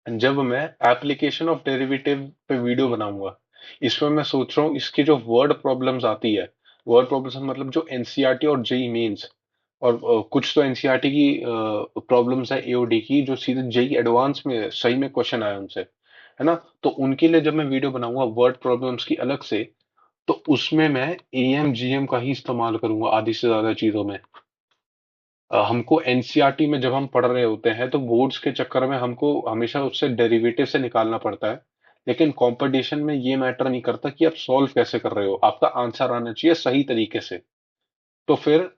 जब मैं एप्लीकेशन ऑफ डेरिवेटिव पे वीडियो बनाऊंगा, इसमें मैं सोच रहा हूँ इसकी जो वर्ड प्रॉब्लम्स आती है, वर्ड प्रॉब्लम्स मतलब जो एनसीईआरटी और जेई मेंस, और कुछ तो एनसीईआरटी की प्रॉब्लम्स है एओडी की, जो सीधे जेई एडवांस में सही में क्वेश्चन आए उनसे, है ना। तो उनके लिए जब मैं वीडियो बनाऊंगा वर्ड प्रॉब्लम्स की अलग से, तो उसमें मैं एएमजीएम का ही इस्तेमाल करूंगा आधी से ज्यादा चीजों में। हमको एनसीईआरटी में जब हम पढ़ रहे होते हैं तो बोर्ड्स के चक्कर में हमको हमेशा उससे डेरिवेटिव से निकालना पड़ता है। लेकिन कंपटीशन में ये मैटर नहीं करता कि आप सॉल्व कैसे कर रहे हो, आपका आंसर आना चाहिए सही तरीके से। तो फिर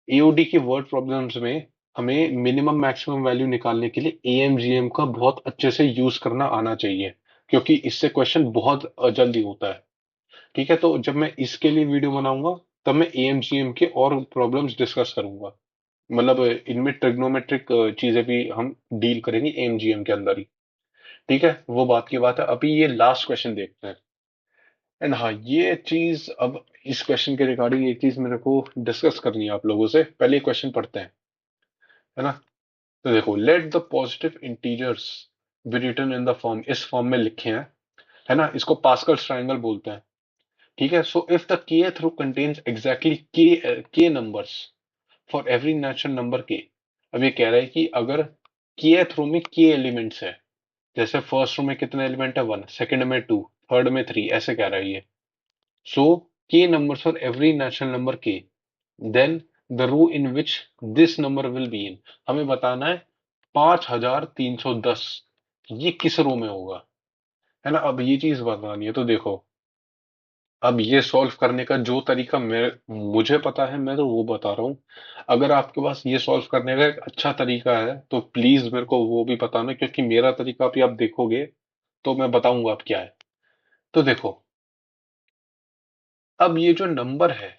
एओडी की वर्ड प्रॉब्लम्स में हमें मिनिमम मैक्सिमम वैल्यू निकालने के लिए एएमजीएम का बहुत अच्छे से यूज करना आना चाहिए, क्योंकि इससे क्वेश्चन बहुत जल्दी होता है। ठीक है, तो जब मैं इसके लिए वीडियो बनाऊंगा, तब मैं एएमजीएम के और प्रॉब्लम्स डिस्कस करूंगा। मतलब इनमें ट्रिग्नोमेट्रिक चीजें भी हम डील करेंगे एमजीएम के अंदर ही। ठीक है, वो बात की बात है। अभी ये लास्ट क्वेश्चन देखते हैं। एंड हाँ, ये चीज अब इस क्वेश्चन के रिगार्डिंग एक चीज मेरे को डिस्कस करनी है आप लोगों से। पहले क्वेश्चन पढ़ते हैं, है ना। तो देखो, let the positive integers be written in the form, इस फॉर्म में लिखे हैं, है ना। इसको पास्कल्स ट्रायंगल बोलते हैं। ठीक है, so if the kth row contains exactly K numbers for every natural number K. अब ये कह रहा है कि अगर kth रो में k एलिमेंट्स है, जैसे फर्स्ट रो में कितने एलिमेंट है 1, सेकंड में 2, थर्ड में 3, ऐसे कह रहा है ये। So k numbers for every natural number k, then the row in which this number will be in. हमें बताना है 5310 ये किस रो में होगा, है ना। अब ये चीज बतानी है, तो देखो, अब ये सॉल्व करने का जो तरीका मुझे पता है, मैं तो वो बता रहा हूँ। अगर आपके पास ये सॉल्व करने का एक अच्छा तरीका है तो प्लीज मेरे को वो भी बताना, क्योंकि मेरा तरीका भी आप देखोगे तो मैं बताऊंगा आप क्या है। तो देखो, अब ये जो नंबर है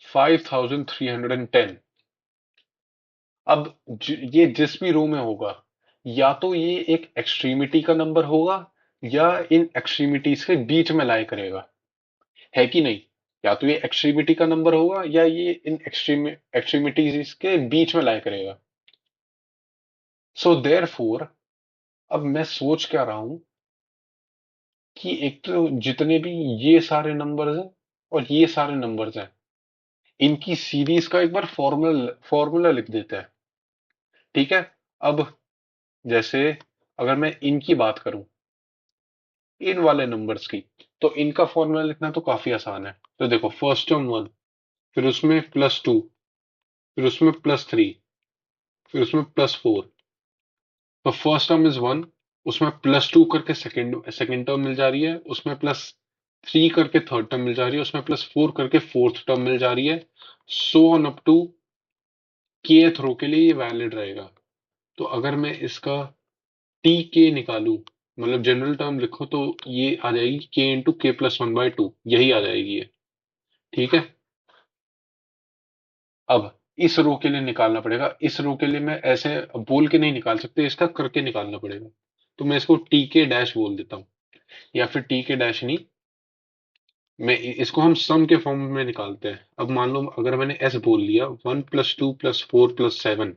5310, अब ये जिस भी रो में होगा, या तो ये एक एक्सट्रीमिटी का नंबर होगा, या इन एक्सट्रीमिटीज के बीच में लाई करेगा, है कि नहीं? या तो ये एक्सट्रीमिटी का नंबर होगा, या ये इन एक्सट्रीमिटीज के बीच में लाई करेगा। सो देयरफॉर अब मैं सोच क्या रहा हूं कि एक तो जितने भी ये सारे नंबर्स हैं और ये सारे नंबर्स हैं, इनकी सीरीज का एक बार फॉर्मूला लिख देते हैं। ठीक है। अब जैसे अगर मैं इनकी बात करूं, इन वाले नंबर्स की, तो इनका फॉर्मूला लिखना तो काफी आसान है। तो देखो, फर्स्ट टर्म वन, फिर उसमें +2, फिर उसमें +3, फिर उसमें +4। तो फर्स्ट टर्म इज वन, उसमें +2 करके सेकंड सेकंड टर्म मिल जा रही है, उसमें +3 करके थर्ड टर्म मिल जा रही है, उसमें +4 करके फोर्थ टर्म मिल जा रही है। So on up to kth row के लिए ये वैलिड रहेगा। तो अगर मैं इसका टी के निकालूं, मतलब जनरल टर्म लिखो, तो ये आ जाएगी k × k+1/2, यही आ जाएगी ये। ठीक है। अब इस रो के लिए निकालना पड़ेगा। इस रो के लिए मैं ऐसे बोल के नहीं निकाल सकते, इसका करके निकालना पड़ेगा। तो मैं इसको टी के डैश बोल देता हूँ, या फिर टी के डैश नहीं, मैं इसको हम सम के फॉर्म में निकालते हैं। अब मान लो अगर मैंने एस बोल लिया, 1 + 2 + 4 + 7,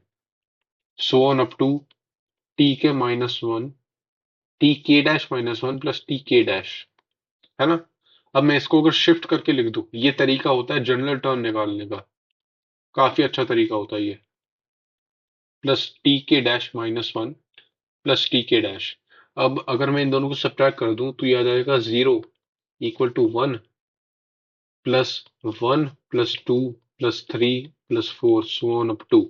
so on up to T K -1, T के डैश -1 + टी के डैश, है ना? अब मैं इसको अगर शिफ्ट करके लिख दूं, ये तरीका होता है जनरल टर्म निकालने का, काफी अच्छा तरीका होता है ये। +Tk dash -1 +Tk dash. अब अगर मैं इन दोनों को सब्ट्रैक्ट कर दूं, तो ये आ जाएगा 0 = 1 +1 +2 +3 +4, so on up to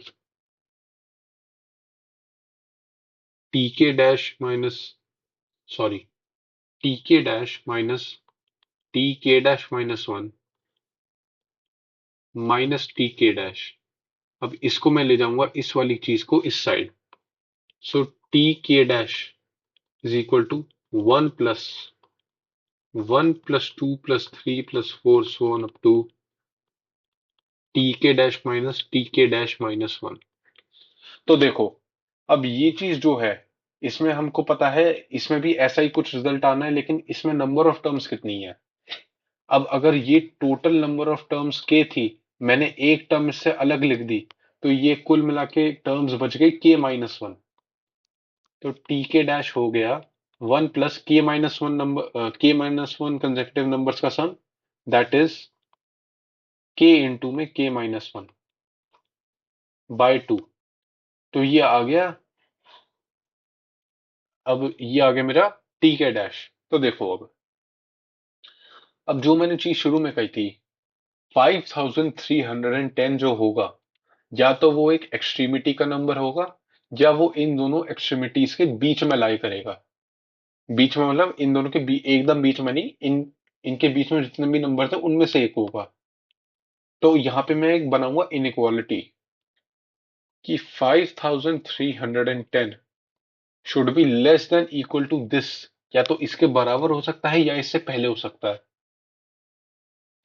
Tk dash minus, sorry, Tk dash minus Tk dash -1 -Tk dash. अब इसको मैं ले जाऊंगा, इस वाली चीज को इस side. So Tk dash is equal to 1 + 1 + 2 + 3 + 4, so on up to Tk dash minus Tk dash -1। तो देखो, अब ये चीज जो है, इसमें हमको पता है, इसमें भी ऐसा ही कुछ रिजल्ट आना है, लेकिन इसमें नंबर ऑफ टर्म्स कितनी है। अब अगर ये टोटल नंबर ऑफ टर्म्स के थी, मैंने एक टर्म इससे अलग लिख दी, तो ये कुल मिला के टर्म्स बच गई k-1। तो टी के डैश हो गया 1 + k-1 number, k-1 consecutive numbers का सम, दैट इज k इंटू में k-1/2। तो ये आ गया, अब ये आ गया मेरा टी के डैश। तो देखो, अब जो मैंने चीज शुरू में कही थी, 5310 जो होगा, या तो वो एक एक्सट्रीमिटी का नंबर होगा, या वो इन दोनों एक्सट्रीमिटीज के बीच में लाई करेगा। बीच में मतलब इन दोनों के एकदम बीच में नहीं, इनके बीच में जितने भी नंबर थे उनमें से एक होगा। तो यहाँ पे मैं एक बनाऊंगा इनइक्वालिटी कि 5310 should be less than equal to this, या तो इसके बराबर हो सकता है या इससे पहले हो सकता है।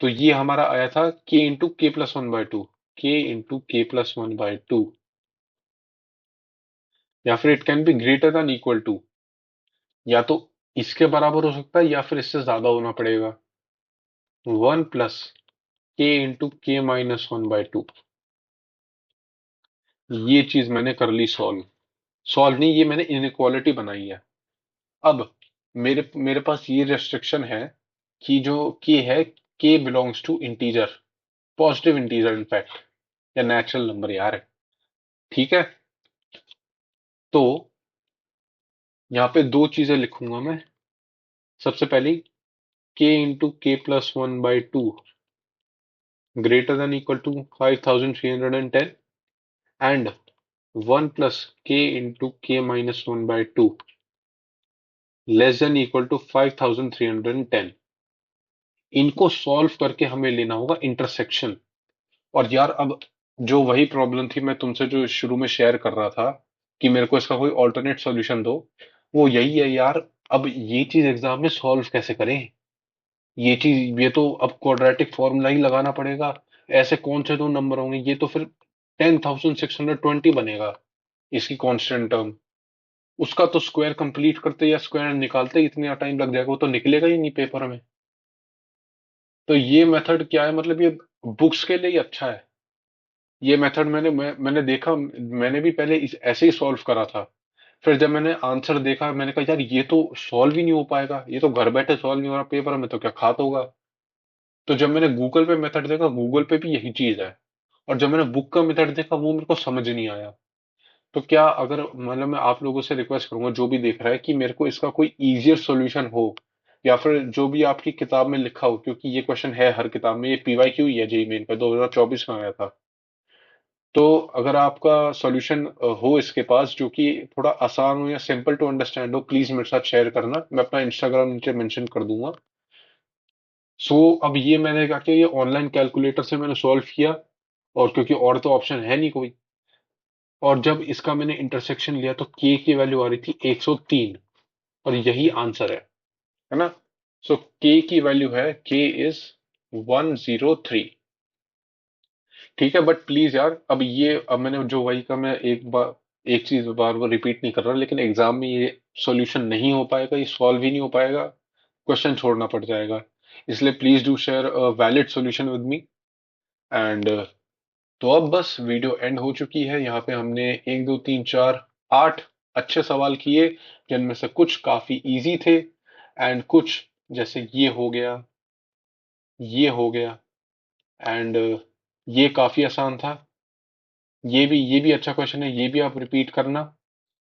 तो ये हमारा आया था k × k+1/2, k × k+1/2, या फिर it can be greater than equal to, या तो इसके बराबर हो सकता है या फिर इससे ज्यादा होना पड़ेगा, 1 + k × k-1/2। ये चीज मैंने कर ली सॉल्व। सॉल्व नहीं, ये मैंने इनइक्वालिटी बनाई है। अब मेरे मेरे पास ये रेस्ट्रिक्शन है कि जो k है, k belongs to integer, positive integer in fact, या नेचुरल नंबर यार है। ठीक है। तो यहाँ पे दो चीजें लिखूंगा मैं। सबसे पहली, k × k+1/2 greater than equal to 5310, and 1 + k × k-1/2 less than equal to 5310। इनको सॉल्व करके हमें लेना होगा इंटरसेक्शन। और यार, अब जो वही प्रॉब्लम थी, मैं तुमसे जो शुरू में शेयर कर रहा था कि मेरे को इसका कोई ऑल्टरनेट सॉल्यूशन दो, वो यही है यार। अब ये चीज एग्जाम में सॉल्व कैसे करें? ये तो अब क्वाड्रेटिक फॉर्मूला ही लगाना पड़ेगा। ऐसे कौन से दो नंबर होंगे? ये तो फिर 10,620 बनेगा इसकी कांस्टेंट टर्म। उसका तो स्क्वायर कंप्लीट करते या स्क्वायर निकालते ही इतना टाइम लग जाएगा, वो तो निकलेगा ही नहीं पेपर में। तो ये मेथड क्या है, मतलब ये बुक्स के लिए ही अच्छा है। ये मेथड मैंने देखा, मैंने भी पहले ऐसे ही सॉल्व करा था। फिर जब मैंने आंसर देखा, मैंने कहा यार ये तो सॉल्व ही नहीं हो पाएगा, ये तो घर बैठे सॉल्व नहीं हो रहा, पेपर में तो क्या खात होगा। तो जब मैंने गूगल पे मेथड देखा, गूगल पे भी यही चीज है। और जब मैंने बुक का मेथड देखा, वो मेरे को समझ नहीं आया। तो क्या, अगर मतलब मैं आप लोगों से रिक्वेस्ट करूंगा, जो भी देख रहा है, कि मेरे को इसका कोई इजियर सॉल्यूशन हो, या फिर जो भी आपकी किताब में लिखा हो, क्योंकि ये क्वेश्चन है हर किताब में, ये पीवाईक्यू ही है जेईई मेन का, 2024 में आया था। तो अगर आपका सॉल्यूशन हो इसके पास, जो कि थोड़ा आसान हो या सिंपल टू अंडरस्टैंड हो, प्लीज मेरे साथ शेयर करना, मैं अपना इंस्टाग्राम नीचे मेंशन कर दूंगा। सो अब ये मैंने क्या किया, ये ऑनलाइन कैलकुलेटर से मैंने सॉल्व किया, और क्योंकि और तो ऑप्शन है नहीं कोई। और जब इसका मैंने इंटरसेक्शन लिया, तो के की वैल्यू आ रही थी 103, और यही आंसर है ना। सो के की वैल्यू है, के इज 103। ठीक है, बट प्लीज यार, अब मैंने जो वही का, मैं एक चीज बार बार रिपीट नहीं कर रहा, लेकिन एग्जाम में ये सॉल्यूशन नहीं हो पाएगा, ये सॉल्व ही नहीं हो पाएगा, क्वेश्चन छोड़ना पड़ जाएगा। इसलिए please do share a valid solution with me. And तो अब बस वीडियो एंड हो चुकी है, यहाँ पे हमने 1 2 3 4 8 अच्छे सवाल किए, जिनमें से कुछ काफी इजी थे, एंड कुछ, जैसे ये हो गया एंड ये काफी आसान था। ये भी अच्छा क्वेश्चन है, ये भी आप रिपीट करना।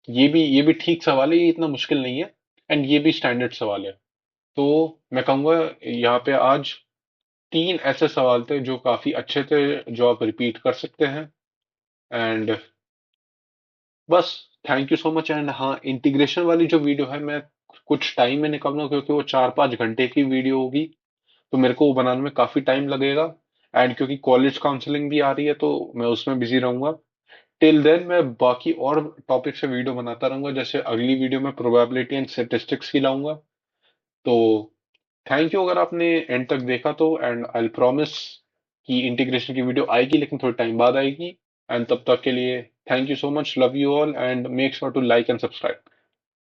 ये भी ठीक सवाल है, ये इतना मुश्किल नहीं है, एंड ये भी स्टैंडर्ड सवाल है। तो मैं कहूंगा, यहाँ पे आज 3 ऐसे सवाल थे जो काफी अच्छे थे, जो आप रिपीट कर सकते हैं। एंड बस, thank you so much. And हाँ, इंटीग्रेशन वाली जो वीडियो है, मैं कुछ टाइम में निकालूंगा, क्योंकि वो 4 5 घंटे की वीडियो होगी, तो मेरे को वो बनाने में काफी टाइम लगेगा। एंड क्योंकि कॉलेज काउंसलिंग भी आ रही है, तो मैं उसमें बिजी रहूंगा। टिल देन मैं बाकी और टॉपिक से वीडियो बनाता रहूंगा, जैसे अगली वीडियो में प्रोबेबिलिटी एंड स्टैटिस्टिक्स की लाऊंगा। तो थैंक यू अगर आपने एंड तक देखा तो, एंड आई प्रॉमिस कि इंटीग्रेशन की वीडियो आएगी, लेकिन थोड़ी टाइम बाद आएगी। एंड तब तक के लिए thank you so much, love you all, and make sure to like and subscribe.